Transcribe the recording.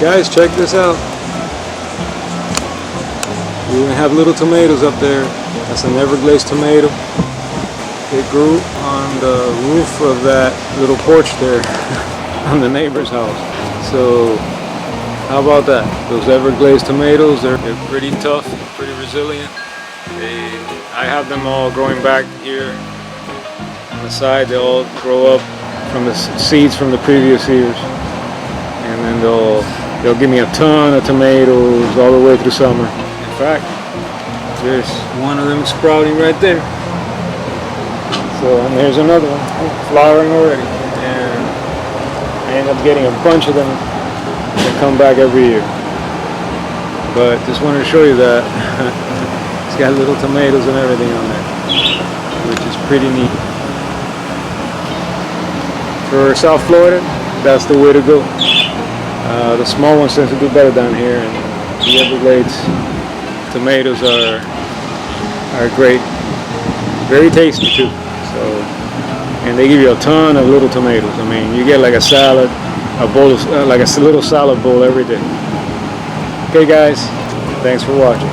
Guys, check this out. We even have little tomatoes up there. That's an Everglazed tomato. It grew on the roof of that little porch there on the neighbor's house. So how about that? Those Everglazed tomatoes, they're pretty tough, pretty resilient. I have them all growing back here on the side. They all grow up from the seeds from the previous years, and then they'll give me a ton of tomatoes all the way through summer. In fact, there's one of them sprouting right there. So, and there's another one flowering already, and I end up getting a bunch of them that come back every year. But just wanted to show you that it's got little tomatoes and everything on there, which is pretty neat. For South Florida, that's the way to go. The small ones tend to do better down here, and the Everglades tomatoes are great, very tasty too. So, and they give you a ton of little tomatoes. I mean, you get like a salad, a bowl of, like a little salad bowl every day. Okay guys, thanks for watching.